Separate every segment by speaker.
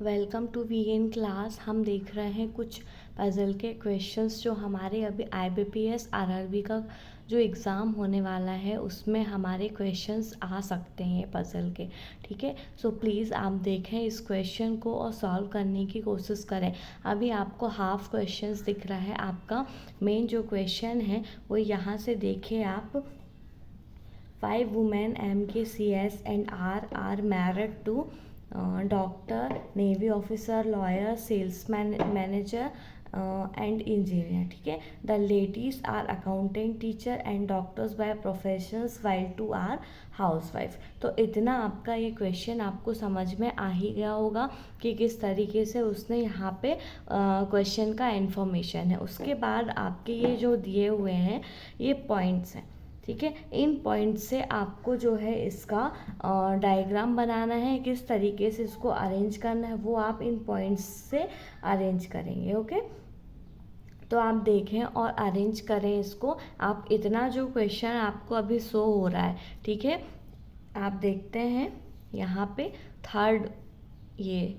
Speaker 1: Welcome to VN class. हम देख रहे हैं कुछ पज़ल के क्वेश्चंस जो हमारे अभी आईबीपीएस आरआरबी का जो एग्ज़ाम होने वाला है उसमें हमारे क्वेश्चंस आ सकते हैं पज़ल के। ठीक है, सो प्लीज़ आप देखें इस क्वेश्चन को और सॉल्व करने की कोशिश करें। अभी आपको हाफ क्वेश्चंस दिख रहा है, आपका मेन जो क्वेश्चन है वो यहाँ से देखिए आप। 5 women MKCS and R are married to doctor, navy officer, lawyer, salesman, manager and engineer. ठीक है, the ladies are accountant, teacher and doctors by professions while 2 are housewife. तो इतना आपका ये क्वेश्चन आपको समझ में आ ही गया होगा कि किस तरीके से उसने यहाँ पे क्वेश्चन का इन्फॉर्मेशन है। उसके बाद आपके ये जो दिए हुए हैं ये पॉइंट्स हैं। ठीक है, इन पॉइंट से आपको जो है इसका डायग्राम बनाना है, किस तरीके से इसको अरेंज करना है वो आप इन पॉइंट्स से अरेंज करेंगे। ओके, तो आप देखें और अरेंज करें इसको। आप इतना जो क्वेश्चन आपको अभी शो हो रहा है, ठीक है, आप देखते हैं यहाँ पे थर्ड, ये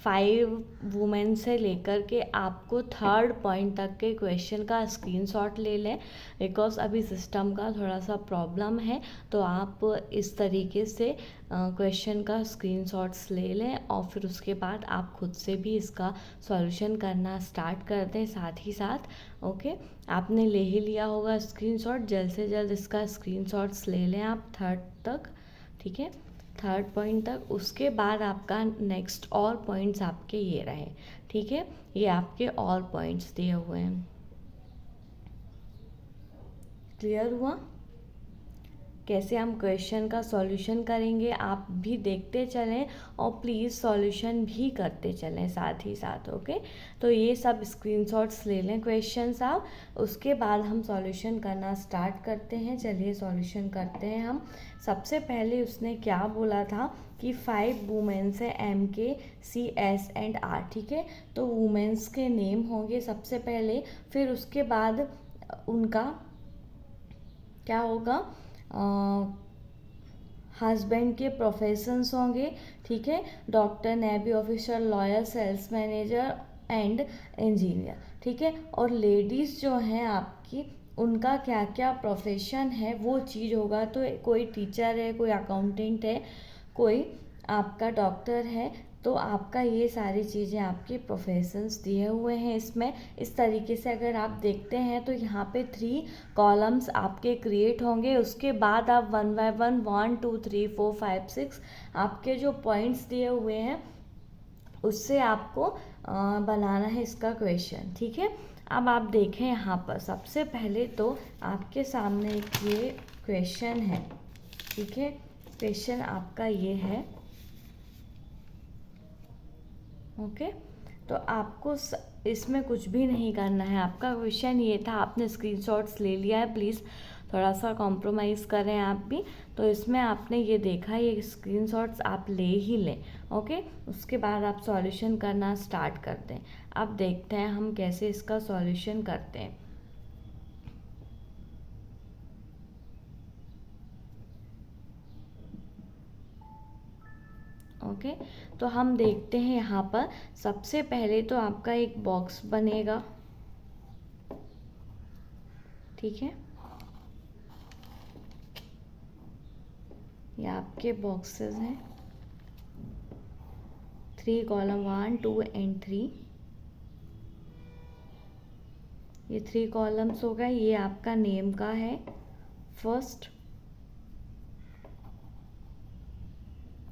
Speaker 1: 5 वुमेन से लेकर के आपको थर्ड पॉइंट तक के क्वेश्चन का स्क्रीनशॉट ले लें, बिकॉज अभी सिस्टम का थोड़ा सा प्रॉब्लम है। तो आप इस तरीके से क्वेश्चन का स्क्रीनशॉट्स ले लें और फिर उसके बाद आप खुद से भी इसका सॉल्यूशन करना स्टार्ट कर दें साथ ही साथ। ओके, आपने ले ही लिया होगा स्क्रीनशॉट, जल्द से जल्द इसका स्क्रीनशॉट्स ले लें आप थर्ड तक। ठीक है, थर्ड पॉइंट तक। उसके बाद आपका नेक्स्ट और पॉइंट्स आपके ये रहे। ठीक है, ये आपके और पॉइंट्स दिए हुए हैं। क्लियर हुआ कैसे हम क्वेश्चन का सॉल्यूशन करेंगे? आप भी देखते चलें और प्लीज़ सॉल्यूशन भी करते चलें साथ ही साथ। ओके, तो ये सब स्क्रीनशॉट्स ले लें क्वेश्चंस आप। उसके बाद हम सॉल्यूशन करना स्टार्ट करते हैं। चलिए सॉल्यूशन करते हैं हम। सबसे पहले उसने क्या बोला था कि 5 वुमेन्स है MKCS एंड R। ठीक है, तो वुमेन्स के नेम होंगे सबसे पहले, फिर उसके बाद उनका क्या होगा, हस्बैंड के प्रोफेशंस होंगे। ठीक है, doctor, navy officer, lawyer, sales manager and engineer. ठीक है, और लेडीज़ जो हैं आपकी, उनका क्या क्या प्रोफेशन है वो चीज़ होगा। तो कोई टीचर है, कोई अकाउंटेंट है, कोई आपका डॉक्टर है। तो आपका ये सारी चीज़ें आपके प्रोफेशंस दिए हुए हैं इसमें। इस तरीके से अगर आप देखते हैं तो यहाँ पे 3 कॉलम्स आपके क्रिएट होंगे। उसके बाद आप 1 बाय 1 1 2 3 4 5 6 आपके जो पॉइंट्स दिए हुए हैं उससे आपको बनाना है इसका क्वेश्चन। ठीक है, अब आप देखें यहाँ पर सबसे पहले तो आपके सामने एक ये क्वेश्चन है। ठीक है, क्वेश्चन आपका ये है। ओके, तो आपको इसमें कुछ भी नहीं करना है। आपका क्वेश्चन ये था, आपने स्क्रीनशॉट्स ले लिया है, प्लीज़ थोड़ा सा कॉम्प्रोमाइज़ करें आप भी। तो इसमें आपने ये देखा, ये स्क्रीनशॉट्स आप ले ही लें। ओके, उसके बाद आप सॉल्यूशन करना स्टार्ट कर दें। अब देखते हैं हम कैसे इसका सॉल्यूशन करते हैं। ओके, तो हम देखते हैं यहाँ पर सबसे पहले तो आपका एक बॉक्स बनेगा। ठीक है, ये आपके बॉक्सेस हैं, 3 कॉलम 1 2 एंड 3। ये 3 कॉलम्स हो गए। ये आपका नेम का है फर्स्ट,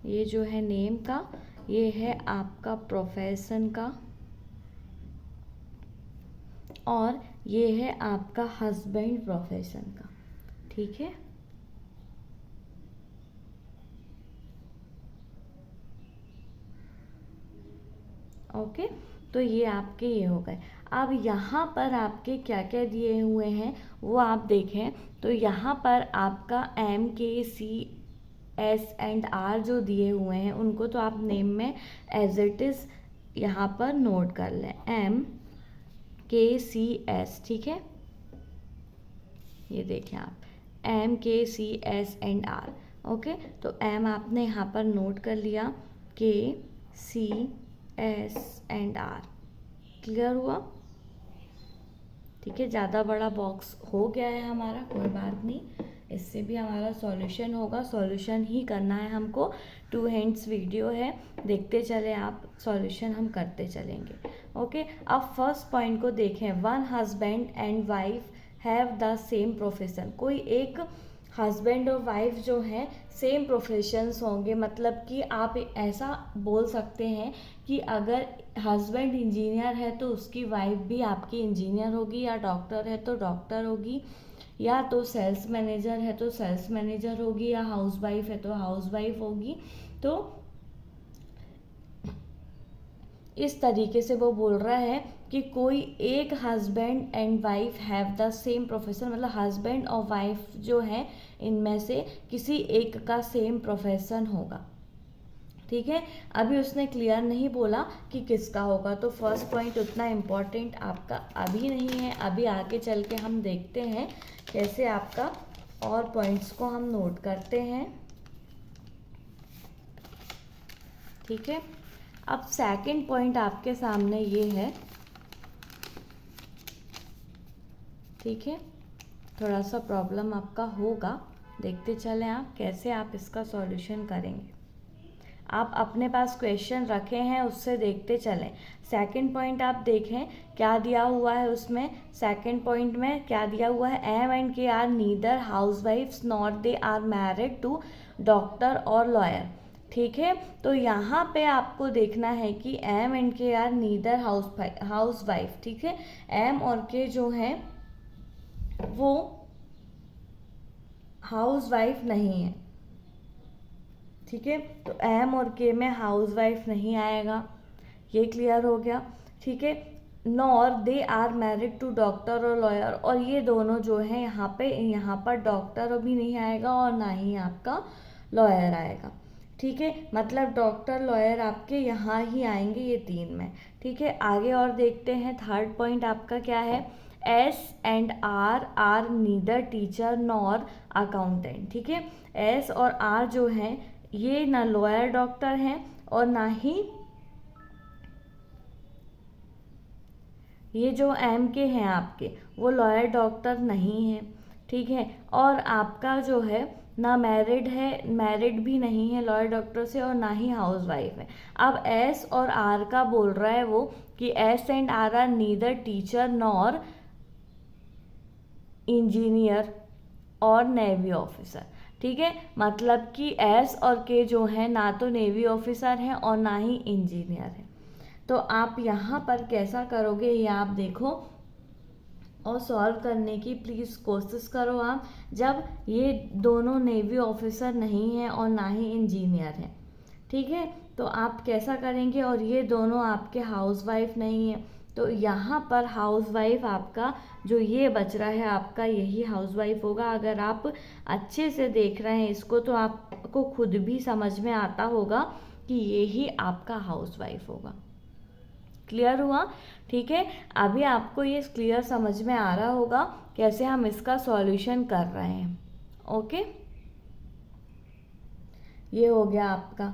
Speaker 1: ये जो है नेम का, ये है आपका प्रोफेशन का, और ये है आपका हस्बैंड प्रोफेशन का। ठीक है, ओके, तो ये आपके ये हो गए। अब यहाँ पर आपके क्या क्या दिए हुए हैं वो आप देखें। तो यहाँ पर आपका MKCS एंड R जो दिए हुए हैं उनको तो आप नेम में एज इट इज़ यहाँ पर नोट कर लें, MKCS। ठीक है, ये देखें आप, MKCS एंड R। ओके, तो M आपने यहाँ पर नोट कर लिया, KC S and R. Clear हुआ? ठीक है, ज़्यादा बड़ा बॉक्स हो गया है हमारा, कोई बात नहीं, इससे भी हमारा सॉल्यूशन होगा। सॉल्यूशन ही करना है हमको, 2 हैंड्स वीडियो है, देखते चले आप, सॉल्यूशन हम करते चलेंगे। ओके, अब फर्स्ट पॉइंट को देखें। One husband and wife have the same profession. कोई एक हस्बैंड और वाइफ जो हैं सेम प्रोफेशंस होंगे, मतलब कि आप ऐसा बोल सकते हैं कि अगर हस्बैंड इंजीनियर है तो उसकी वाइफ भी आपकी इंजीनियर होगी, या डॉक्टर है तो डॉक्टर होगी, या तो सेल्स मैनेजर है तो सेल्स मैनेजर होगी, या हाउसवाइफ है तो हाउसवाइफ होगी। तो इस तरीके से वो बोल रहा है कि कोई एक husband and wife have the same profession, मतलब हस्बैंड और वाइफ जो है इनमें से किसी एक का सेम प्रोफेशन होगा। ठीक है, अभी उसने क्लियर नहीं बोला कि किसका होगा, तो फर्स्ट पॉइंट उतना इम्पोर्टेंट आपका अभी नहीं है। अभी आगे चल के हम देखते हैं कैसे आपका और पॉइंट्स को हम नोट करते हैं। ठीक है, अब सेकंड पॉइंट आपके सामने ये है। ठीक है, थोड़ा सा प्रॉब्लम आपका होगा, देखते चलें आप कैसे आप इसका सॉल्यूशन करेंगे। आप अपने पास क्वेश्चन रखे हैं, उससे देखते चलें। सेकंड पॉइंट आप देखें क्या दिया हुआ है उसमें। सेकंड पॉइंट में क्या दिया हुआ है, M and K are neither हाउसवाइफ्स not they are married to doctor और लॉयर। ठीक है, तो यहाँ पे आपको देखना है कि M and K are neither housewife. ठीक है, एम और के जो हैं वो हाउस वाइफ नहीं है। ठीक है, तो एम और के में हाउस वाइफ नहीं आएगा, ये क्लियर हो गया। ठीक है, nor they are married to doctor और लॉयर, और ये दोनों जो है यहाँ पर डॉक्टर भी नहीं आएगा और ना ही आपका लॉयर आएगा। ठीक है, मतलब डॉक्टर लॉयर आपके यहाँ ही आएंगे ये 3 में। ठीक है, आगे और देखते हैं। थर्ड पॉइंट आपका क्या है, S and R are neither teacher nor accountant. ठीक है, एस और आर जो हैं ये ना लॉयर डॉक्टर हैं और ना ही ये जो एम के हैं आपके वो लॉयर डॉक्टर नहीं है। ठीक है, और आपका जो है ना मैरिड है, मैरिड भी नहीं है लॉयर डॉक्टर से, और ना ही हाउस वाइफ है। अब एस और आर का बोल रहा है वो कि S and R are neither teacher nor engineer और नेवी ऑफिसर। ठीक है, मतलब कि एस और के जो है ना तो नेवी ऑफिसर हैं और ना ही इंजीनियर हैं। तो आप यहाँ पर कैसा करोगे ये आप देखो और सॉल्व करने की प्लीज़ कोशिश करो आप, जब ये दोनों नेवी ऑफिसर नहीं हैं और ना ही इंजीनियर हैं। ठीक है, तो आप कैसा करेंगे, और ये दोनों आपके हाउसवाइफ नहीं है, तो यहाँ पर हाउसवाइफ आपका जो ये बच रहा है आपका यही हाउसवाइफ होगा। अगर आप अच्छे से देख रहे हैं इसको तो आपको खुद भी समझ में आता होगा कि यही आपका हाउसवाइफ होगा। क्लियर हुआ? ठीक है, अभी आपको ये क्लियर समझ में आ रहा होगा कैसे हम इसका सॉल्यूशन कर रहे हैं। ओके, ये हो गया आपका।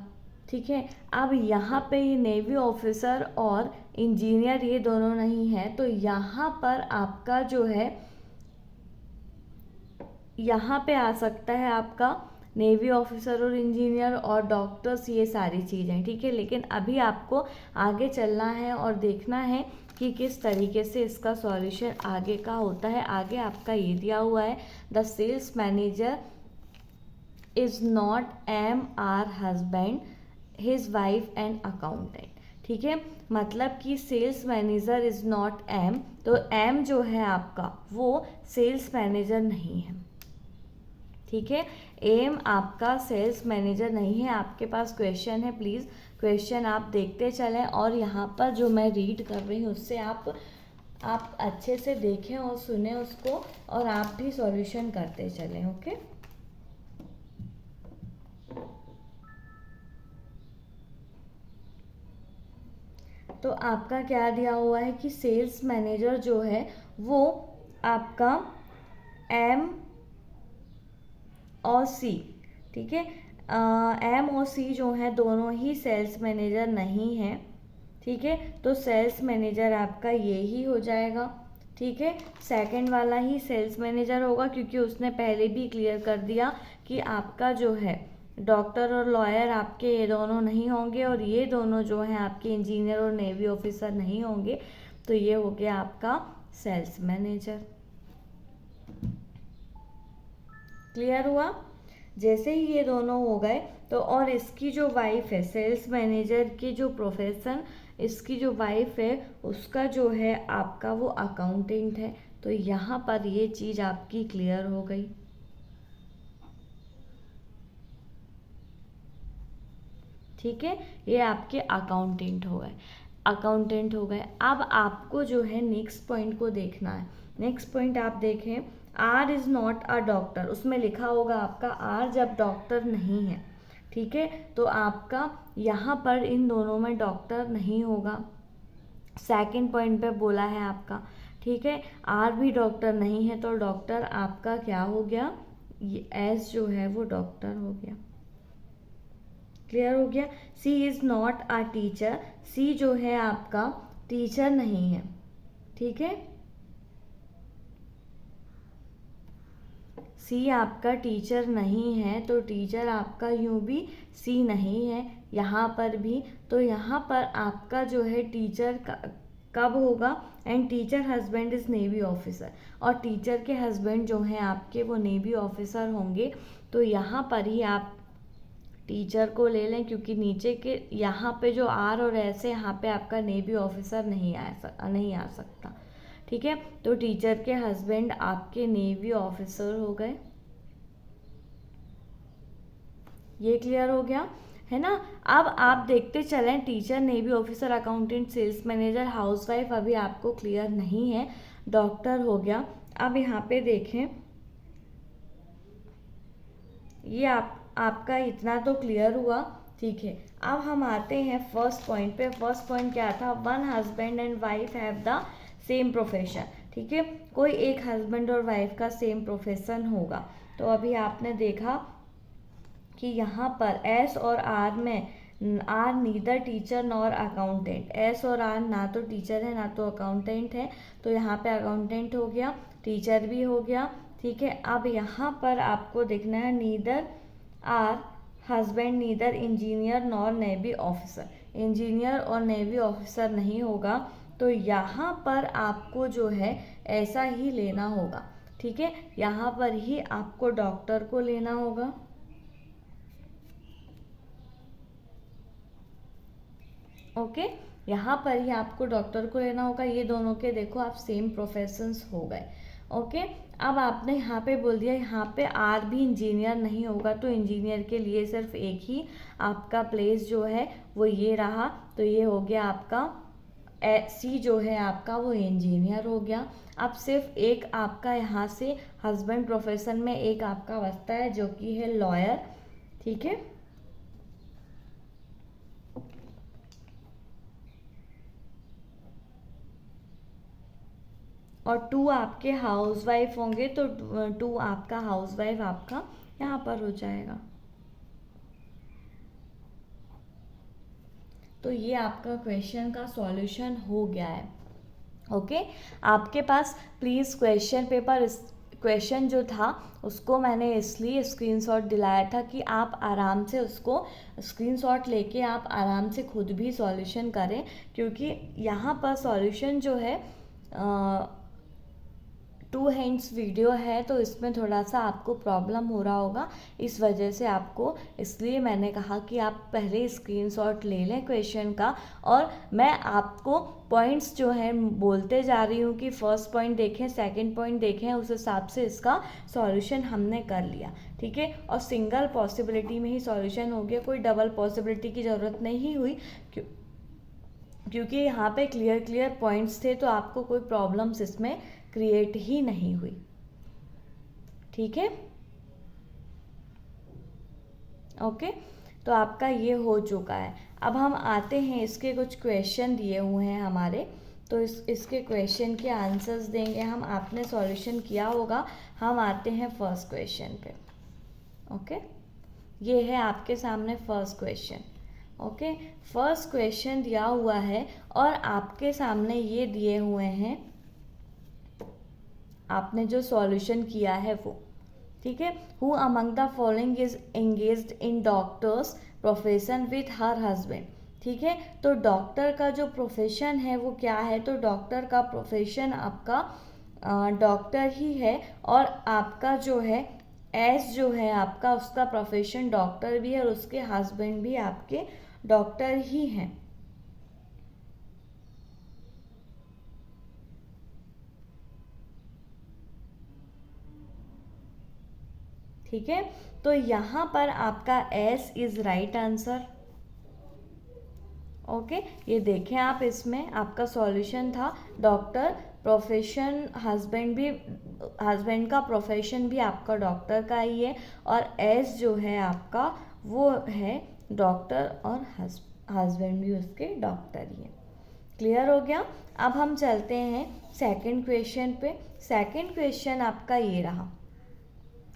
Speaker 1: ठीक है, अब यहाँ पे ये नेवी ऑफिसर और इंजीनियर ये दोनों नहीं है, तो यहाँ पर आपका जो है यहाँ पे आ सकता है आपका नेवी ऑफिसर और इंजीनियर और डॉक्टर्स, ये सारी चीज़ें। ठीक है, लेकिन अभी आपको आगे चलना है और देखना है कि किस तरीके से इसका सॉल्यूशन आगे का होता है। आगे आपका ये दिया हुआ है, the sales manager is not M R husband his wife and accountant. ठीक है, मतलब कि sales manager is not M, तो एम जो है आपका वो सेल्स मैनेजर नहीं है। ठीक है, एम आपका सेल्स मैनेजर नहीं है। आपके पास क्वेश्चन है, प्लीज़ क्वेश्चन आप देखते चलें, और यहाँ पर जो मैं रीड कर रही हूँ उससे आप अच्छे से देखें और सुने उसको, और आप भी सॉल्यूशन करते चलें। ओके, तो आपका क्या दिया हुआ है कि सेल्स मैनेजर जो है वो आपका एम और सी। ठीक है, एम और सी जो है दोनों ही सेल्स मैनेजर नहीं हैं। ठीक है, तो सेल्स मैनेजर आपका ये ही हो जाएगा। ठीक है, सेकंड वाला ही सेल्स मैनेजर होगा, क्योंकि उसने पहले भी क्लियर कर दिया कि आपका जो है डॉक्टर और लॉयर आपके ये दोनों नहीं होंगे, और ये दोनों जो हैं आपके इंजीनियर और नेवी ऑफिसर नहीं होंगे। तो ये हो गया आपका सेल्स मैनेजर। क्लियर हुआ? जैसे ही ये दोनों हो गए, तो और इसकी जो वाइफ है, सेल्स मैनेजर की जो प्रोफेशन, इसकी जो वाइफ है उसका जो है आपका वो अकाउंटेंट है। तो यहाँ पर ये चीज़ आपकी क्लियर हो गई। ठीक है, ये आपके अकाउंटेंट हो गए, अकाउंटेंट हो गए। अब आपको जो है नेक्स्ट पॉइंट को देखना है। नेक्स्ट पॉइंट आप देखें, R is not a doctor, उसमें लिखा होगा आपका आर जब डॉक्टर नहीं है। ठीक है, तो आपका यहाँ पर इन दोनों में डॉक्टर नहीं होगा। सेकंड पॉइंट पे बोला है आपका, ठीक है, आर भी डॉक्टर नहीं है, तो डॉक्टर आपका क्या हो गया, एस जो है वो डॉक्टर हो गया। क्लियर हो गया? सी इज़ नॉट अ टीचर, सी जो है आपका टीचर नहीं है। ठीक है, सी आपका टीचर नहीं है, तो टीचर आपका यूं भी सी नहीं है यहाँ पर भी। तो यहाँ पर आपका जो है टीचर कब होगा, and teacher husband is navy officer, और टीचर के हस्बैंड जो हैं आपके वो नेवी ऑफिसर होंगे। तो यहाँ पर ही आप टीचर को ले लें, क्योंकि नीचे के यहाँ पे जो आर और एस है यहाँ पे आपका नेवी ऑफिसर नहीं आ सकता। ठीक है, तो टीचर के हस्बैंड आपके नेवी ऑफिसर हो गए। ये क्लियर हो गया है ना? अब आप देखते चलें, teacher, navy officer, accountant, sales manager, housewife अभी आपको क्लियर नहीं है, डॉक्टर हो गया। अब यहाँ पे देखें, ये आपका इतना तो क्लियर हुआ। ठीक है, अब हम आते हैं फर्स्ट पॉइंट पे। फर्स्ट पॉइंट क्या था, one husband and wife have the same profession. ठीक है, कोई एक हस्बैंड और वाइफ का सेम प्रोफेशन होगा। तो अभी आपने देखा कि यहाँ पर एस और आर में, R neither teacher nor accountant, S और आर ना तो टीचर है ना तो अकाउंटेंट है, तो यहाँ पे अकाउंटेंट हो गया, टीचर भी हो गया। ठीक है, अब यहाँ पर आपको देखना है neither R husband neither engineer nor navy officer, engineer और नेवी ऑफिसर नहीं होगा। तो यहाँ पर आपको जो है ऐसा ही लेना होगा। ठीक है, यहाँ पर ही आपको डॉक्टर को लेना होगा। ओके, यहाँ पर ही आपको डॉक्टर को लेना होगा। ये दोनों के देखो आप सेम प्रोफेशंस हो गए। ओके, अब आपने यहाँ पे बोल दिया यहाँ पे आर भी इंजीनियर नहीं होगा, तो इंजीनियर के लिए सिर्फ एक ही आपका प्लेस जो है वो ये रहा। तो ये हो गया आपका सी जो है आपका वो इंजीनियर हो गया। अब सिर्फ एक आपका यहाँ से हस्बैंड प्रोफेशन में एक आपका बचता है जो कि है लॉयर। ठीक है, और टू आपके हाउसवाइफ होंगे, तो टू आपका हाउसवाइफ आपका यहाँ पर हो जाएगा। तो ये आपका क्वेश्चन का सॉल्यूशन हो गया है। ओके, आपके पास प्लीज़ क्वेश्चन पेपर, क्वेश्चन जो था उसको मैंने इसलिए स्क्रीनशॉट दिलाया था कि आप आराम से उसको स्क्रीनशॉट लेके आप आराम से खुद भी सॉल्यूशन करें, क्योंकि यहाँ पर सॉल्यूशन जो है 2 हैंड्स वीडियो है, तो इसमें थोड़ा सा आपको प्रॉब्लम हो रहा होगा, इस वजह से आपको, इसलिए मैंने कहा कि आप पहले स्क्रीनशॉट ले लें क्वेश्चन का, और मैं आपको पॉइंट्स जो हैं बोलते जा रही हूँ कि फर्स्ट पॉइंट देखें, सेकंड पॉइंट देखें, उस हिसाब से इसका सॉल्यूशन हमने कर लिया। ठीक है, और सिंगल पॉसिबिलिटी में ही सॉल्यूशन हो गया, कोई डबल पॉसिबिलिटी की ज़रूरत नहीं हुई, क्योंकि यहाँ पे क्लियर पॉइंट्स थे, तो आपको कोई प्रॉब्लम्स इसमें क्रिएट ही नहीं हुई। ठीक है, ओके, तो आपका ये हो चुका है। अब हम आते हैं, इसके कुछ क्वेश्चन दिए हुए हैं हमारे, तो इसके क्वेश्चन के आंसर्स देंगे हम, आपने सॉल्यूशन किया होगा। हम आते हैं फर्स्ट क्वेश्चन पे। ओके, ये है आपके सामने first question. Okay, first question दिया हुआ है और आपके सामने ये दिए हुए हैं, आपने जो सॉल्यूशन किया है वो, ठीक है। Who among the following is engaged in doctors profession with her husband, ठीक है। तो डॉक्टर का जो प्रोफेशन है वो क्या है, तो डॉक्टर का प्रोफेशन आपका डॉक्टर ही है, और आपका जो है एस जो है आपका, उसका प्रोफेशन डॉक्टर भी है, और उसके हस्बैंड भी आपके डॉक्टर ही हैं। ठीक है, तो यहाँ पर आपका S is right answer. Okay, ये देखें आप, इसमें आपका सॉल्यूशन था डॉक्टर प्रोफेशन, हस्बैंड का प्रोफेशन भी आपका डॉक्टर का ही है, और एस जो है आपका वो है डॉक्टर, और हस्बैंड भी उसके डॉक्टर ही है। क्लियर हो गया। अब हम चलते हैं सेकंड क्वेश्चन पे। सेकंड क्वेश्चन आपका ये रहा।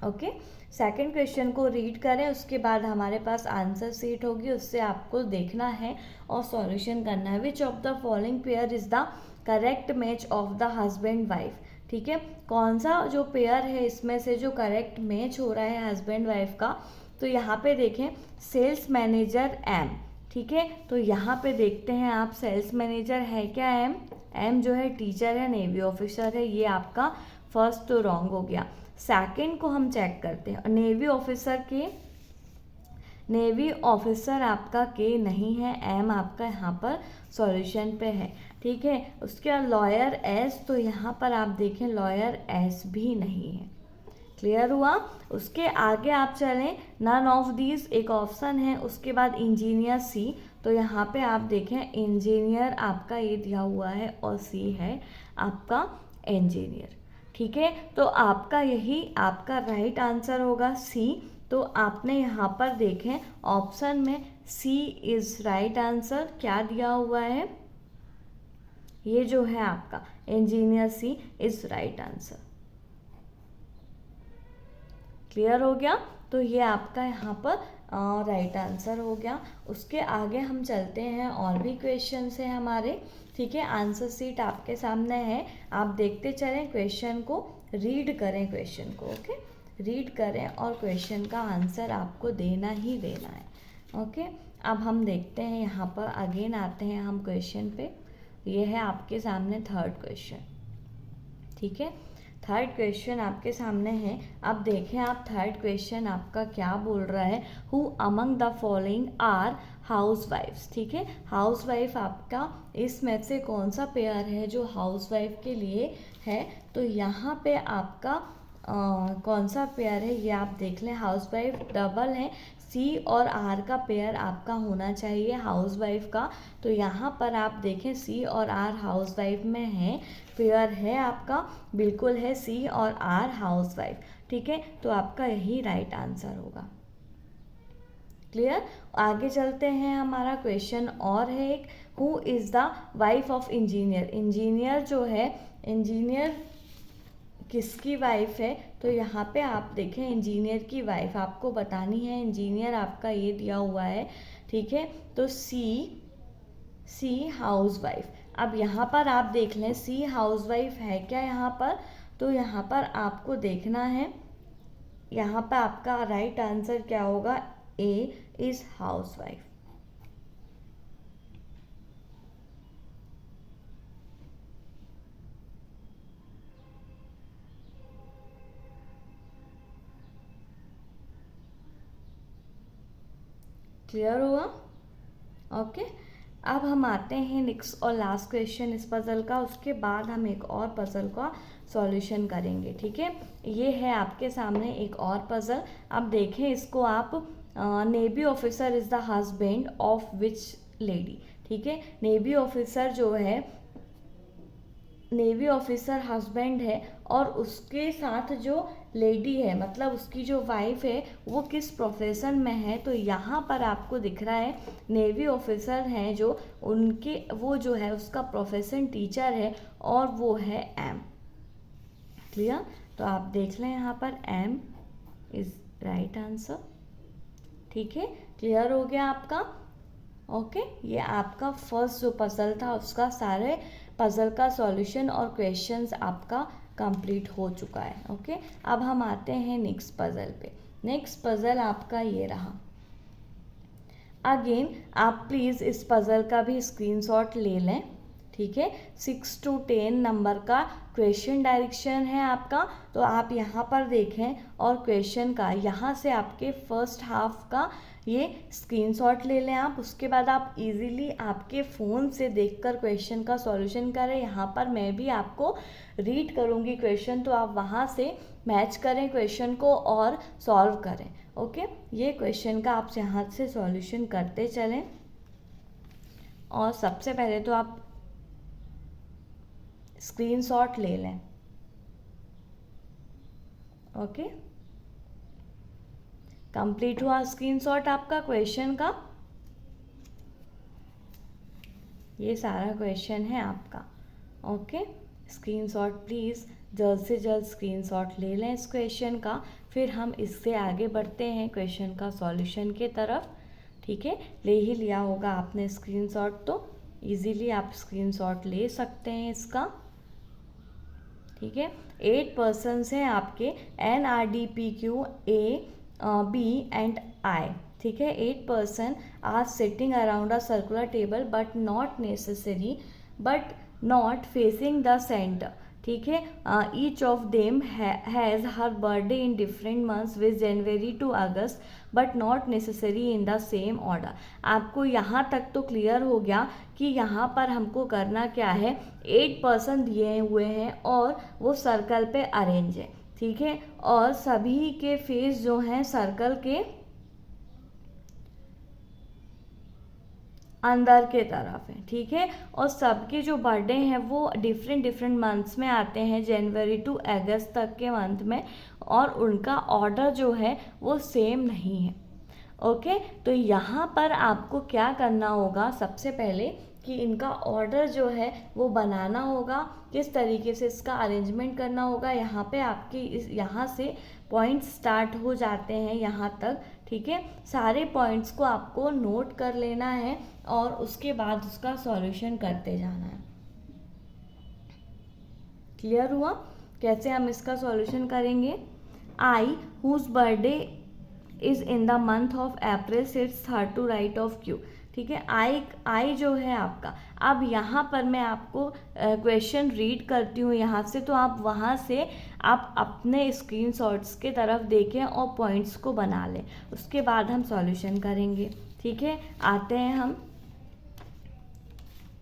Speaker 1: ओके, सेकंड क्वेश्चन को रीड करें, उसके बाद हमारे पास आंसर शीट होगी, उससे आपको देखना है और सॉल्यूशन करना है। विच of the following pair is the correct match of the husband wife, ठीक है। कौन सा जो पेयर है इसमें से जो करेक्ट मैच हो रहा है हस्बैंड वाइफ का, तो यहाँ पे देखें सेल्स मैनेजर एम, ठीक है। तो यहाँ पे देखते हैं आप, सेल्स मैनेजर है क्या एम, एम जो है टीचर है, नेवी ऑफिसर है, ये आपका फर्स्ट तो रॉन्ग हो गया। सेकंड को हम चेक करते हैं, नेवी ऑफिसर के, नेवी ऑफिसर आपका के नहीं है, एम आपका यहाँ पर सॉल्यूशन पे है, ठीक है। उसके बाद लॉयर एस, तो यहाँ पर आप देखें लॉयर एस भी नहीं है। क्लियर हुआ। उसके आगे आप चलें, नन ऑफ दीज एक ऑप्शन है, उसके बाद इंजीनियर सी, तो यहाँ पे आप देखें इंजीनियर आपका ये दिया हुआ है, और सी है आपका इंजीनियर, ठीक है। तो आपका यही आपका राइट आंसर होगा सी। तो आपने यहाँ पर देखें ऑप्शन में सी इज राइट आंसर, क्या दिया हुआ है, ये जो है आपका engineer C is right answer. Clear हो गया। तो ये आपका यहाँ पर राइट आंसर हो गया। उसके आगे हम चलते हैं, और भी क्वेश्चन है हमारे, ठीक है। आंसर शीट आपके सामने है, आप देखते चलें, क्वेश्चन को रीड करें, क्वेश्चन को ओके रीड करें, और क्वेश्चन का आंसर आपको देना ही देना है। ओके, अब हम देखते हैं, यहाँ पर अगेन आते हैं हम क्वेश्चन पे। ये है आपके सामने थर्ड क्वेश्चन, ठीक है। थर्ड क्वेश्चन आपके सामने है। अब देखें आप, थर्ड क्वेश्चन आपका क्या बोल रहा है, who among the following are हाउस वाइफ्स, ठीक है। हाउस वाइफ आपका इसमें से कौन सा पेयर है जो हाउस वाइफ के लिए है, तो यहाँ पे आपका कौन सा पेयर है ये आप देख लें। हाउस वाइफ डबल है, सी और आर का पेयर आपका होना चाहिए हाउस वाइफ का, तो यहाँ पर आप देखें सी और आर हाउस वाइफ में है, पेयर है आपका, बिल्कुल है सी और आर हाउस वाइफ, ठीक है। तो आपका यही राइट आंसर होगा। क्लियर। आगे चलते हैं, हमारा क्वेश्चन और है एक, who is the wife of engineer, engineer जो है, इंजीनियर किसकी वाइफ है, तो यहाँ पे आप देखें इंजीनियर की वाइफ आपको बतानी है, इंजीनियर आपका ये दिया हुआ है, ठीक है। तो सी हाउस वाइफ। अब यहाँ पर आप देख लें सी हाउस वाइफ है क्या यहाँ पर, तो यहाँ पर आपको देखना है, यहाँ पर आपका राइट आंसर क्या होगा, ए इज हाउस वाइफ। क्लियर हुआ। ओके, अब हम आते हैं नेक्स्ट और लास्ट क्वेश्चन इस पजल का, उसके बाद हम एक और पजल का सॉल्यूशन करेंगे, ठीक है। ये है आपके सामने एक और पजल। अब देखें इसको आप, navy officer is the husband of which lady, ठीक है। नेवी ऑफिसर जो है, नेवी ऑफिसर हस्बैंड है, और उसके साथ जो लेडी है, मतलब उसकी जो वाइफ है, वो किस प्रोफेशन में है, तो यहाँ पर आपको दिख रहा है नेवी ऑफिसर हैं जो, उनके वो जो है उसका प्रोफेशन टीचर है, और वो है एम। क्लियर। तो आप देख लें यहाँ पर एम इज राइट आंसर, ठीक है। क्लियर हो गया आपका। ओके, ये आपका फर्स्ट जो पजल था उसका सारे पजल का सॉल्यूशन और क्वेश्चंस आपका कंप्लीट हो चुका है। ओके, अब हम आते हैं नेक्स्ट पजल पे। नेक्स्ट पजल आपका ये रहा। अगेन आप प्लीज़ इस पजल का भी स्क्रीनशॉट ले लें, ठीक है। 6 to 10 नंबर का क्वेश्चन डायरेक्शन है आपका, तो आप यहाँ पर देखें और क्वेश्चन का यहाँ से आपके फर्स्ट हाफ का ये स्क्रीनशॉट ले लें आप। उसके बाद आप इजीली आपके फ़ोन से देखकर क्वेश्चन का सॉल्यूशन करें। यहाँ पर मैं भी आपको रीड करूँगी क्वेश्चन, तो आप वहाँ से मैच करें क्वेश्चन को और सॉल्व करें। ओके, ये क्वेश्चन का आप यहाँ से सॉल्यूशन करते चलें। और सबसे पहले तो आप स्क्रीनशॉट ले लें। ओके, कंप्लीट हुआ स्क्रीनशॉट आपका क्वेश्चन का। ये सारा क्वेश्चन है आपका। ओके, स्क्रीनशॉट प्लीज़ जल्द से जल्द स्क्रीनशॉट ले लें इस क्वेश्चन का। फिर हम इससे आगे बढ़ते हैं क्वेश्चन का सॉल्यूशन के तरफ, ठीक है। ले ही लिया होगा आपने स्क्रीनशॉट, तो इजीली आप स्क्रीनशॉट ले सकते हैं इसका, ठीक है। 8 पर्सन्स हैं आपके NRDPQ A B and I, ठीक है। 8 person are sitting around a circular table but not facing the centre, ठीक है। Each of them has her birthday in different months with January to August but not necessary in the same order. आपको यहाँ तक तो clear हो गया कि यहाँ पर हमको करना क्या है। 8 पर्सन दिए हुए हैं और वो सर्कल पे अरेंज है, ठीक है। और सभी के फेस जो हैं सर्कल के अंदर के तरफ है, ठीक है। और सबके जो बर्थडे हैं वो डिफरेंट मंथ्स में आते हैं, जनवरी टू अगस्त तक के मंथ में, और उनका ऑर्डर जो है वो सेम नहीं है। ओके, तो यहाँ पर आपको क्या करना होगा, सबसे पहले कि इनका ऑर्डर जो है वो बनाना होगा, किस तरीके से इसका अरेंजमेंट करना होगा। यहाँ पे आपकी यहाँ से पॉइंट्स स्टार्ट हो जाते हैं यहाँ तक, ठीक है। सारे पॉइंट्स को आपको नोट कर लेना है और उसके बाद उसका सॉल्यूशन करते जाना है। क्लियर हुआ कैसे हम इसका सॉल्यूशन करेंगे। I whose birthday is in the month of April sits third to right of Q, ठीक है। आई जो है आपका, अब यहाँ पर मैं आपको क्वेश्चन रीड करती हूँ यहाँ से, तो आप वहाँ से आप अपने स्क्रीनशॉट्स के तरफ देखें और पॉइंट्स को बना लें। उसके बाद हम सॉल्यूशन करेंगे, ठीक है। आते हैं हम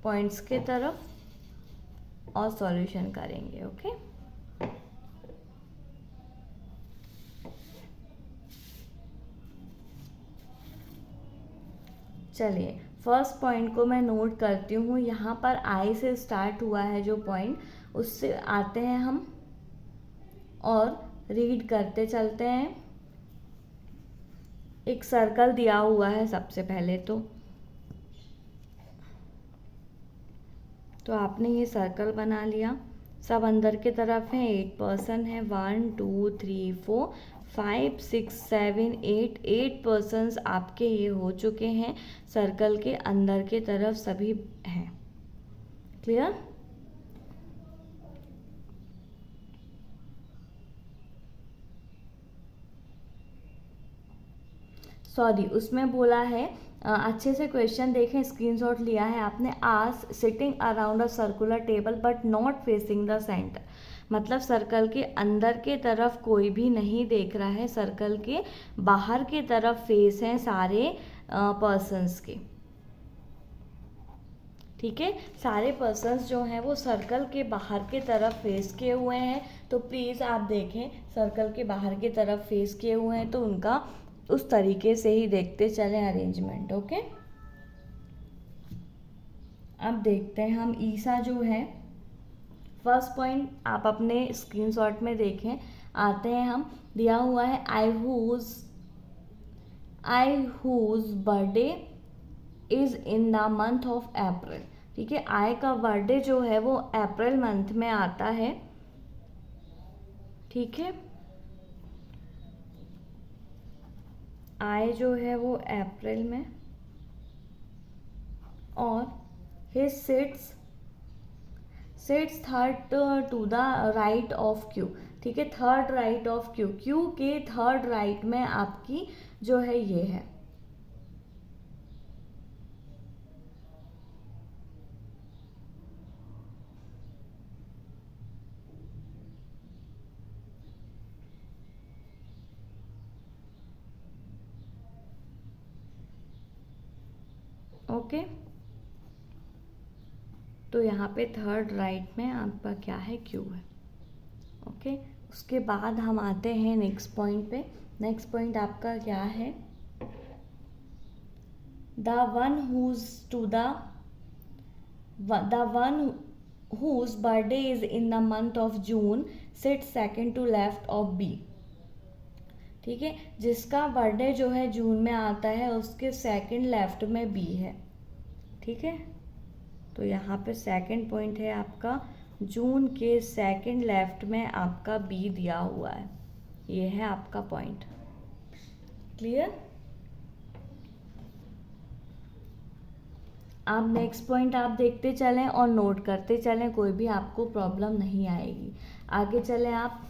Speaker 1: पॉइंट्स के तरफ और सॉल्यूशन करेंगे। ओके, चलिए फर्स्ट पॉइंट को मैं नोट करती हूँ। यहाँ पर आई से स्टार्ट हुआ है जो पॉइंट, उससे आते हैं हम और रीड करते चलते हैं। एक सर्कल दिया हुआ है सबसे पहले, तो आपने ये सर्कल बना लिया। सब अंदर के तरफ हैं, 8 पर्सन है, 1 2 3 4 5 6 7 8 पर्सन्स आपके ये हो चुके हैं। सर्कल के अंदर के तरफ सभी हैं। क्लियर। सॉरी, उसमें बोला है अच्छे से क्वेश्चन देखें, स्क्रीनशॉट लिया है आपने। As sitting around a circular table but not facing the centre, मतलब सर्कल के अंदर के तरफ कोई भी नहीं देख रहा है, सर्कल के बाहर के तरफ फेस हैं सारे पर्सन्स के, ठीक है। सारे पर्सन्स जो हैं वो सर्कल के बाहर के तरफ फेस किए हुए हैं। तो प्लीज़ आप देखें, सर्कल के बाहर की तरफ फेस किए हुए हैं तो उनका उस तरीके से ही देखते चलें अरेंजमेंट। ओके, अब देखते हैं हम ईसा जो है, फर्स्ट पॉइंट आप अपने स्क्रीनशॉट में देखें। आते हैं हम, दिया हुआ है I whose birthday is in the month of April, ठीक है। आई का बर्थडे जो है वो अप्रैल मंथ में आता है, ठीक है। आई जो है वो अप्रैल में, और his sits third to the right of Q। ठीक है, third right of Q, Q के थर्ड राइट में आपकी जो है ये है। ओके, तो यहाँ पे थर्ड राइट में आपका क्या है, Q है। ओके, उसके बाद हम आते हैं नेक्स्ट पॉइंट पे। नेक्स्ट पॉइंट आपका क्या है, the one whose birthday is in the month of June sits second to left of B। ठीक है, जिसका बर्थडे जो है जून में आता है उसके सेकंड लेफ्ट में B है। ठीक है, तो यहाँ पे सेकंड पॉइंट है आपका, जून के सेकंड लेफ्ट में आपका B दिया हुआ है। ये है आपका पॉइंट। क्लियर? आप नेक्स्ट पॉइंट आप देखते चलें और नोट करते चलें, कोई भी आपको प्रॉब्लम नहीं आएगी। आगे चलें, आप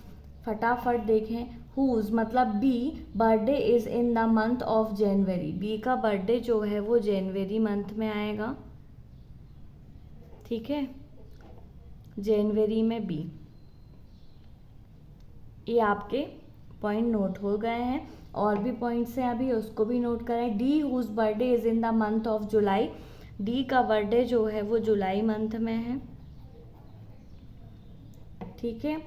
Speaker 1: फटाफट देखें। हुज मतलब B birthday is in the month of January. B का बर्थडे जो है वो जनवरी मंथ में आएगा। ठीक है, जनवरी में बी। ये आपके पॉइंट नोट हो गए हैं। और भी पॉइंट्स हैं अभी, उसको भी नोट करें। D whose birthday is in the month of July. D का बर्थडे जो है वो जुलाई मंथ में है। ठीक है,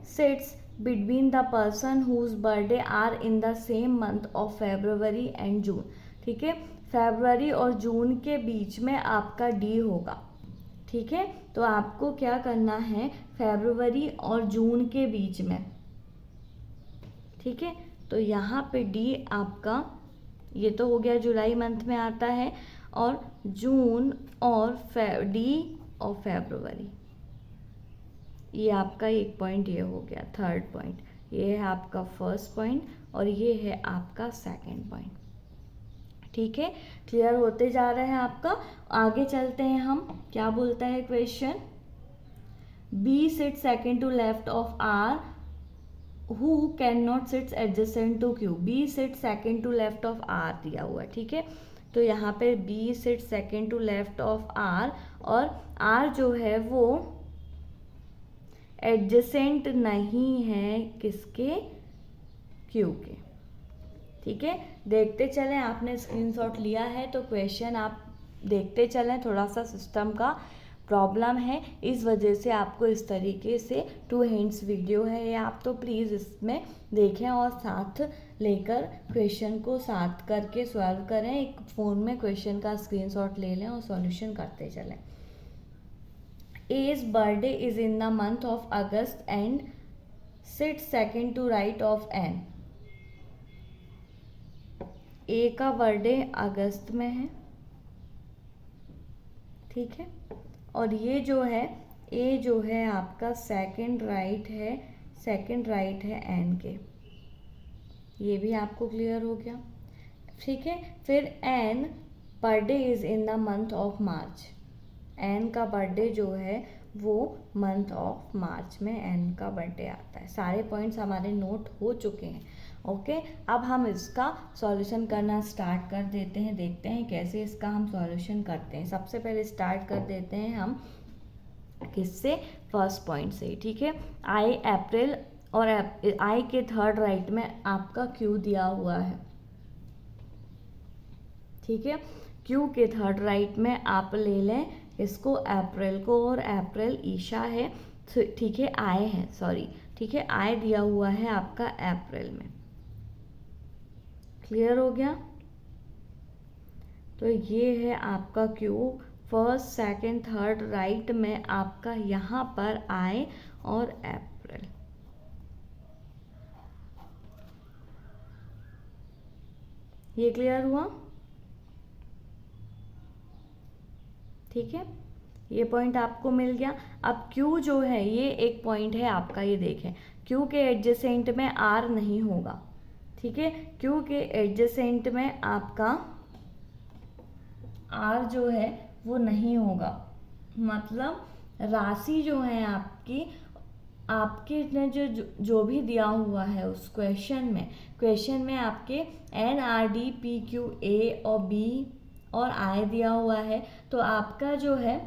Speaker 1: sits between the person whose birthday are in the same month of February and June. ठीक है, फेब्रुवरी और जून के बीच में आपका डी होगा। ठीक है, तो आपको क्या करना है, फेब्रुवरी और जून के बीच में। ठीक है, तो यहाँ पे डी आपका, ये तो हो गया जुलाई मंथ में आता है, और जून और डी और फेब्रुवरी, ये आपका एक पॉइंट ये हो गया, थर्ड पॉइंट। ये है आपका फर्स्ट पॉइंट और ये है आपका सेकंड पॉइंट। ठीक है, क्लियर होते जा रहा है आपका। आगे चलते हैं हम, क्या बोलता है question, B sit second to left of R who can not sits adjacent to Q. B sit second to left of R दिया हुआ है। ठीक है, तो यहाँ पे B sit second to left of R, और आर जो है वो एडजेसेंट नहीं है किसके, क्यू के। ठीक है, देखते चलें, आपने स्क्रीनशॉट लिया है तो क्वेश्चन आप देखते चलें। थोड़ा सा सिस्टम का प्रॉब्लम है, इस वजह से आपको इस तरीके से 2 हिंट्स वीडियो है ये, आप तो प्लीज़ इसमें देखें और साथ लेकर क्वेश्चन को साथ करके सॉल्व करें। एक फ़ोन में क्वेश्चन का स्क्रीनशॉट ले लें और सॉल्यूशन करते चलें। A's birthday is in the month of August and sits second to right of N। A का बर्थडे अगस्त में है। ठीक है, और ये जो है A जो है आपका सेकंड राइट है N के। ये भी आपको क्लियर हो गया। ठीक है, फिर N birthday is in the month of March. N का बर्थडे जो है वो मंथ ऑफ मार्च में एन का बर्थडे आता है। सारे पॉइंट्स हमारे नोट हो चुके हैं। ओके, अब हम इसका सॉल्यूशन करना स्टार्ट कर देते हैं। देखते हैं कैसे इसका हम सॉल्यूशन करते हैं। सबसे पहले स्टार्ट कर देते हैं हम किससे, फर्स्ट पॉइंट से। ठीक है, आई अप्रैल, और आई के थर्ड राइट में आपका क्यू दिया हुआ है। ठीक है, क्यू के थर्ड राइट में आप ले लें इसको अप्रैल को, और अप्रैल ईशा है। ठीक है, आय है, सॉरी, ठीक है, आय दिया हुआ है आपका अप्रैल में। क्लियर हो गया? तो ये है आपका Q, first second third right में आपका यहाँ पर आय और अप्रैल। ये क्लियर हुआ? ठीक है, ये पॉइंट आपको मिल गया। अब Q जो है ये एक पॉइंट है आपका, ये देखें Q के एडजेसेंट में R नहीं होगा। ठीक है, Q के एडजेसेंट में आपका आर जो है वो नहीं होगा। मतलब राशि जो है आपकी, आपके ने जो भी दिया हुआ है उस क्वेश्चन में आपके N R D P Q A और बी और आई दिया हुआ है, तो आपका जो है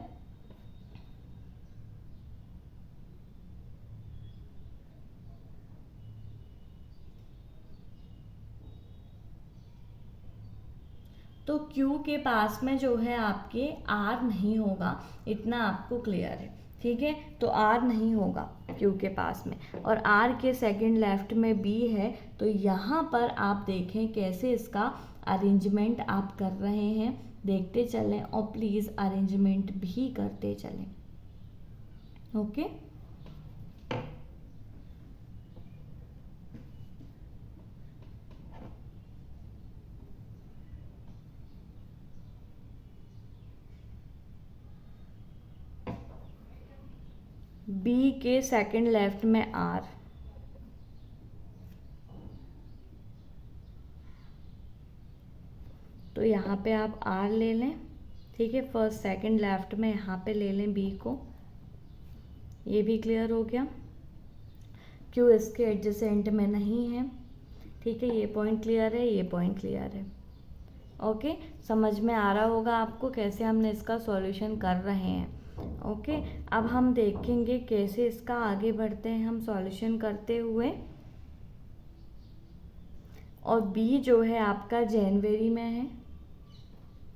Speaker 1: तो Q के पास में जो है आपके R नहीं होगा, इतना आपको क्लियर है। ठीक है, तो R नहीं होगा Q के पास में, और R के सेकंड लेफ्ट में B है। तो यहाँ पर आप देखें कैसे इसका अरेंजमेंट आप कर रहे हैं, देखते चलें और प्लीज़ अरेंजमेंट भी करते चलें। ओके, बी के सेकंड लेफ्ट में आर, तो यहाँ पे आप आर ले लें। ठीक है, फर्स्ट सेकंड लेफ्ट में यहाँ पे ले लें बी को, ये भी क्लियर हो गया। क्यू इसके एडजेसेंट में नहीं है। ठीक है, ये पॉइंट क्लियर है, ये पॉइंट क्लियर है। ओके, समझ में आ रहा होगा आपको कैसे हमने इसका सॉल्यूशन कर रहे हैं। ओके, अब हम देखेंगे कैसे इसका आगे बढ़ते हैं हम सॉल्यूशन करते हुए। और बी जो है आपका जनवरी में है।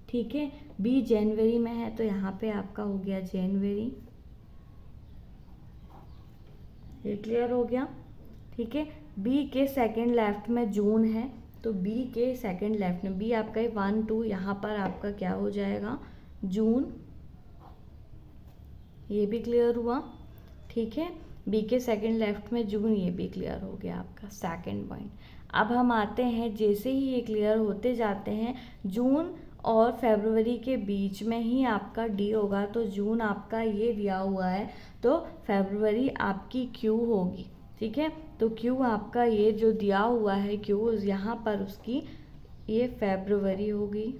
Speaker 1: ठीक है, बी जनवरी में है, तो यहाँ पे आपका हो गया जनवरी, ये क्लियर हो गया। ठीक है, बी के सेकंड लेफ्ट में जून है, तो बी के सेकंड लेफ्ट में बी आपका 1 2, यहाँ पर आपका क्या हो जाएगा जून, ये भी क्लियर हुआ। ठीक है, बी के सेकंड लेफ्ट में जून, ये भी क्लियर हो गया आपका सेकंड पॉइंट। अब हम आते हैं, जैसे ही ये क्लियर होते जाते हैं, जून और फरवरी के बीच में ही आपका डी होगा, तो जून आपका ये दिया हुआ है, तो फरवरी आपकी क्यू होगी। ठीक है, तो क्यू आपका ये जो दिया हुआ है क्यू, यहाँ पर उसकी ये फरवरी होगी।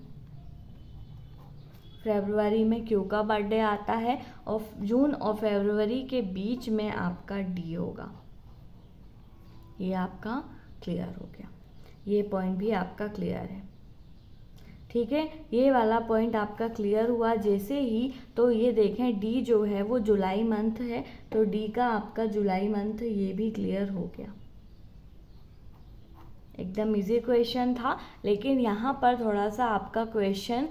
Speaker 1: फरवरी में क्यू का बर्थडे आता है, और जून और फरवरी के बीच में आपका डी होगा। ये आपका क्लियर हो गया, ये पॉइंट भी आपका क्लियर है। ठीक है, ये वाला पॉइंट आपका क्लियर हुआ जैसे ही, तो ये देखें डी जो है वो जुलाई मंथ है, तो डी का आपका जुलाई मंथ ये भी क्लियर हो गया। एकदम इजी क्वेश्चन था, लेकिन यहाँ पर थोड़ा सा आपका क्वेश्चन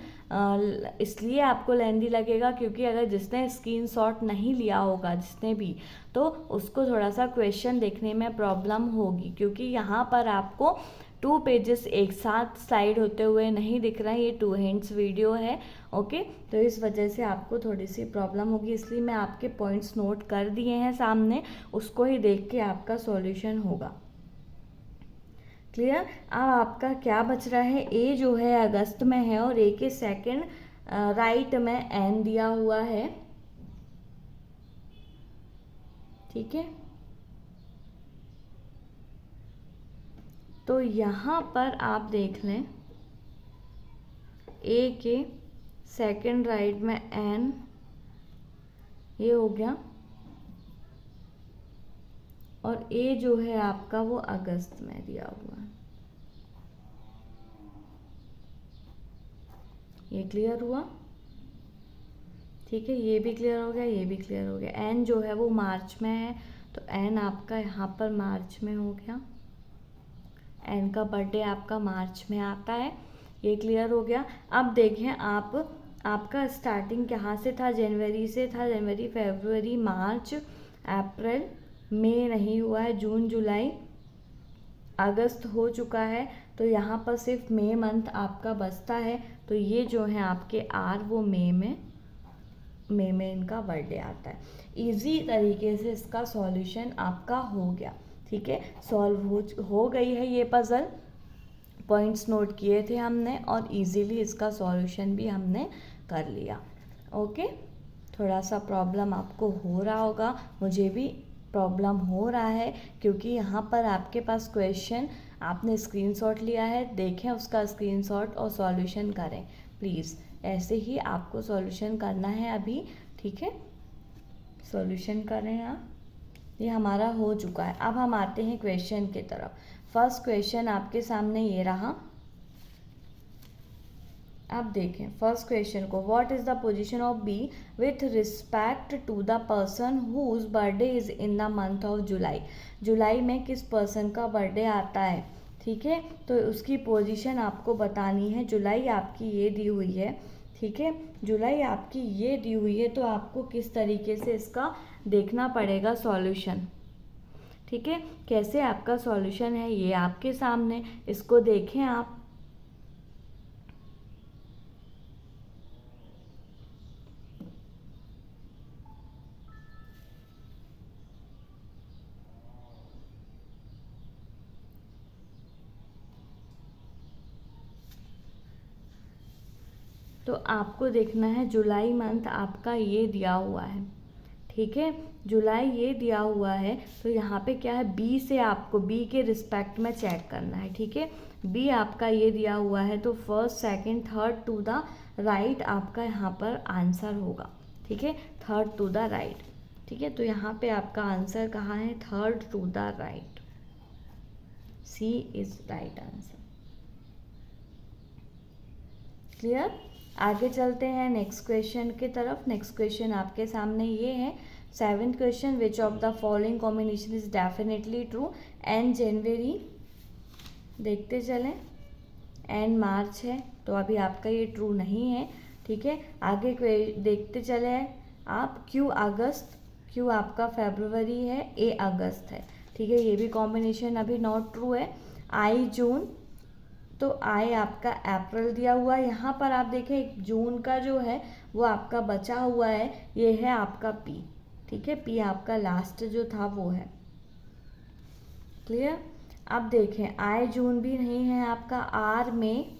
Speaker 1: इसलिए आपको लेंदी लगेगा क्योंकि अगर जिसने स्क्रीनशॉट नहीं लिया होगा जिसने भी, तो उसको थोड़ा सा क्वेश्चन देखने में प्रॉब्लम होगी, क्योंकि यहाँ पर आपको 2 पेजेस एक साथ स्लाइड होते हुए नहीं दिख रहा है, ये 2 हैंड्स वीडियो है। ओके, तो इस वजह से आपको थोड़ी सी प्रॉब्लम होगी, इसलिए मैं आपके पॉइंट्स नोट कर दिए हैं सामने, उसको ही देख के आपका सॉल्यूशन होगा। क्लियर। अब आपका क्या बच रहा है, ए जो है अगस्त में है और ए के सेकंड राइट में एन दिया हुआ है। ठीक है, तो यहाँ पर आप देख लें ए के सेकंड राइट में एन, ये हो गया, और ए जो है आपका वो अगस्त में दिया हुआ है। ये क्लियर हुआ। ठीक है, ये भी क्लियर हो गया, ये भी क्लियर हो गया। एन जो है वो मार्च में है, तो एन आपका यहाँ पर मार्च में हो गया, एन का बर्थडे आपका मार्च में आता है, ये क्लियर हो गया। अब देखें आप, आपका स्टार्टिंग कहाँ से था, जनवरी से था, जनवरी फरवरी मार्च अप्रैल, मई नहीं हुआ है, जून जुलाई अगस्त हो चुका है, तो यहाँ पर सिर्फ मई मंथ आपका बचता है, तो ये जो है आपके आर वो मई में इनका बर्थडे आता है। इजी तरीके से इसका सॉल्यूशन आपका हो गया। ठीक है, सॉल्व हो गई है ये पजल, पॉइंट्स नोट किए थे हमने और इजीली इसका सॉल्यूशन भी हमने कर लिया। ओके, थोड़ा सा प्रॉब्लम आपको हो रहा होगा, मुझे भी प्रॉब्लम हो रहा है, क्योंकि यहाँ पर आपके पास क्वेश्चन आपने स्क्रीनशॉट लिया है, देखें उसका स्क्रीनशॉट और सॉल्यूशन करें प्लीज़। ऐसे ही आपको सॉल्यूशन करना है अभी, ठीक है। सॉल्यूशन करें आप। ये हमारा हो चुका है। अब हम आते हैं क्वेश्चन की तरफ। फर्स्ट क्वेश्चन आपके सामने ये रहा। अब देखें फर्स्ट क्वेश्चन को, what is the position of B with respect to the person whose birthday is in the month of July. जुलाई में किस पर्सन का बर्थडे आता है, ठीक है, तो उसकी पोजीशन आपको बतानी है। जुलाई आपकी ये दी हुई है, ठीक है, जुलाई आपकी ये दी हुई है, तो आपको किस तरीके से इसका देखना पड़ेगा सॉल्यूशन, ठीक है। कैसे आपका सॉल्यूशन है ये आपके सामने, इसको देखें आप। तो आपको देखना है जुलाई मंथ आपका ये दिया हुआ है, ठीक है, जुलाई ये दिया हुआ है। तो यहाँ पे क्या है, बी से आपको बी के रिस्पेक्ट में चेक करना है, ठीक है। बी आपका ये दिया हुआ है, तो first second third to the right आपका यहाँ पर आंसर होगा, ठीक है, थर्ड टू द राइट, ठीक है। तो यहाँ पे आपका आंसर कहाँ है, third to the right, C is right answer. Clear. आगे चलते हैं नेक्स्ट क्वेश्चन की तरफ। नेक्स्ट क्वेश्चन आपके सामने ये है, seventh question, which of the following combination is definitely true. And जनवरी देखते चलें, एंड मार्च है, तो अभी आपका ये ट्रू नहीं है, ठीक है। आगे देखते चले आप, क्यू अगस्त, क्यू आपका फरवरी है, ए अगस्त है, ठीक है, ये भी कॉम्बिनेशन अभी नॉट ट्रू है। आई जून, तो आई आपका अप्रैल दिया हुआ है, यहाँ पर आप देखें जून का जो है वो आपका बचा हुआ है, ये है आपका पी, ठीक है, पी आपका लास्ट जो था वो है। क्लियर। अब देखें आई जून भी नहीं है आपका, आर में,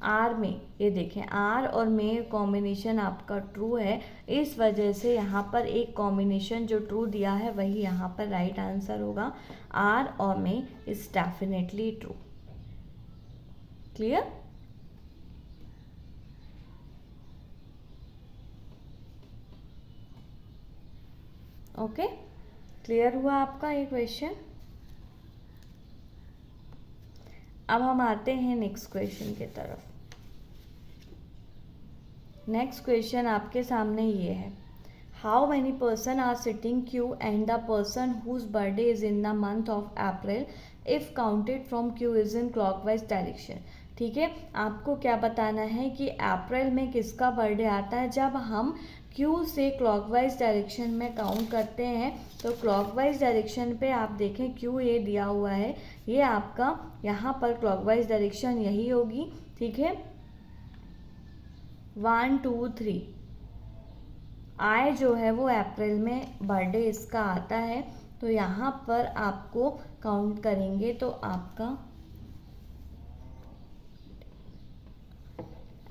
Speaker 1: आर में ये देखें आर और मे कॉम्बिनेशन आपका ट्रू है, इस वजह से यहाँ पर एक कॉम्बिनेशन जो ट्रू दिया है वही यहाँ पर राइट आंसर होगा। आर और May is definitely true. Clear. Okay, clear हुआ आपका ये क्वेश्चन। अब हम आते हैं नेक्स्ट क्वेश्चन की तरफ। नेक्स्ट क्वेश्चन आपके सामने ये है, how many person are sitting Q and the person whose birthday is in the month of April if counted from Q is in clockwise direction. ठीक है, आपको क्या बताना है कि अप्रैल में किसका बर्थडे आता है। जब हम क्यू से क्लॉकवाइज डायरेक्शन में काउंट करते हैं तो क्लॉकवाइज डायरेक्शन पे आप देखें क्यू ये दिया हुआ है, ये आपका यहाँ पर क्लॉकवाइज डायरेक्शन यही होगी। ठीक है, 1 2 3 आई जो है वो अप्रैल में बर्थडे इसका आता है, तो यहाँ पर आपको काउंट करेंगे तो आपका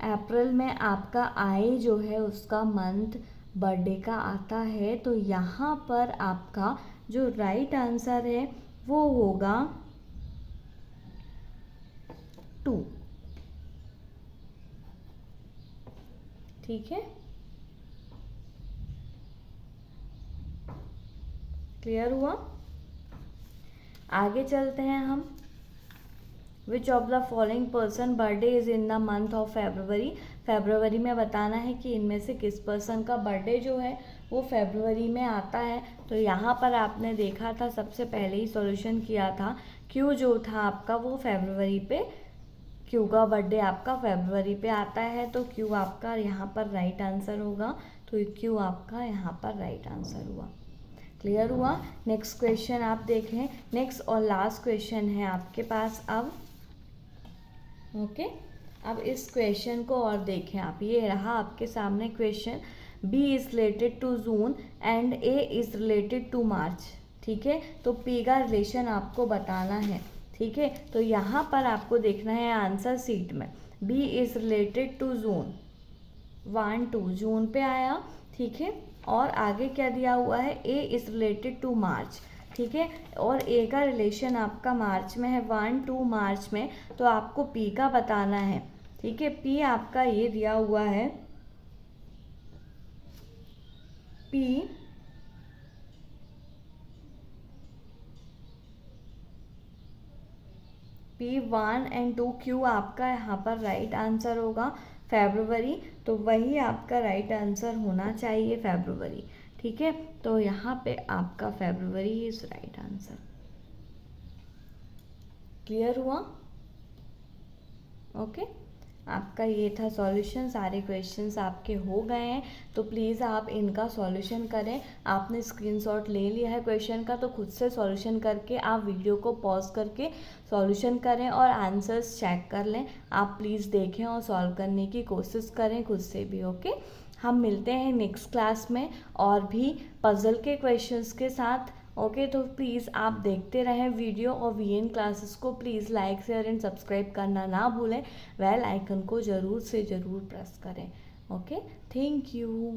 Speaker 1: अप्रैल में आपका आई जो है उसका मंथ बर्थडे का आता है, तो यहाँ पर आपका जो राइट आंसर है वो होगा 2। ठीक है, क्लियर हुआ। आगे चलते हैं हम, विच of the following person birthday is in the month of February. February में बताना है कि इनमें से किस पर्सन का बर्थडे जो है वो फेब्रुवरी में आता है। तो यहाँ पर आपने देखा था, सबसे पहले ही सॉल्यूशन किया था, क्यू जो था आपका वो फेब्रुवरी पे, क्यू का बर्थडे आपका फेब्रुवरी पे आता है, तो क्यू आपका यहाँ पर राइट आंसर होगा। तो क्यू आपका यहाँ पर राइट आंसर हुआ। क्लियर हुआ। नेक्स्ट क्वेश्चन आप देखें, नेक्स्ट और लास्ट क्वेश्चन है आपके पास अब। ओके, अब इस क्वेश्चन को और देखें आप, ये रहा आपके सामने question, B is related to June and A is related to March. ठीक है, तो पी का रिलेशन आपको बताना है। ठीक है, तो यहाँ पर आपको देखना है आंसर सीट में, B is related to June, 1 2 June पे आया। ठीक है, और आगे क्या दिया हुआ है, ए इज रिलेटेड टू मार्च। ठीक है। और ए का रिलेशन आपका मार्च में है, 1 2 मार्च में, तो आपको पी का बताना है। ठीक है, पी आपका ये दिया हुआ है, पी P1 एंड 2, क्यू आपका यहाँ पर राइट आंसर होगा फेब्रुवरी, तो वही आपका राइट आंसर होना चाहिए फेब्रुवरी। ठीक है, तो यहाँ पे आपका February is right answer. Clear हुआ? ओके, आपका ये था सॉल्यूशन, सारे क्वेश्चंस आपके हो गए हैं, तो प्लीज़ आप इनका सॉल्यूशन करें। आपने स्क्रीनशॉट ले लिया है क्वेश्चन का, तो खुद से सॉल्यूशन करके आप वीडियो को पॉज करके सॉल्यूशन करें और आंसर्स चेक कर लें। आप प्लीज़ देखें और सॉल्व करने की कोशिश करें खुद से भी। ओके, हम मिलते हैं नेक्स्ट क्लास में और भी पजल के क्वेश्चंस के साथ। ओके, तो प्लीज़ आप देखते रहें वीडियो, और वीएन क्लासेस को please like share and subscribe करना ना भूलें। बेल आइकन को ज़रूर से ज़रूर प्रेस करें। Okay, thank you.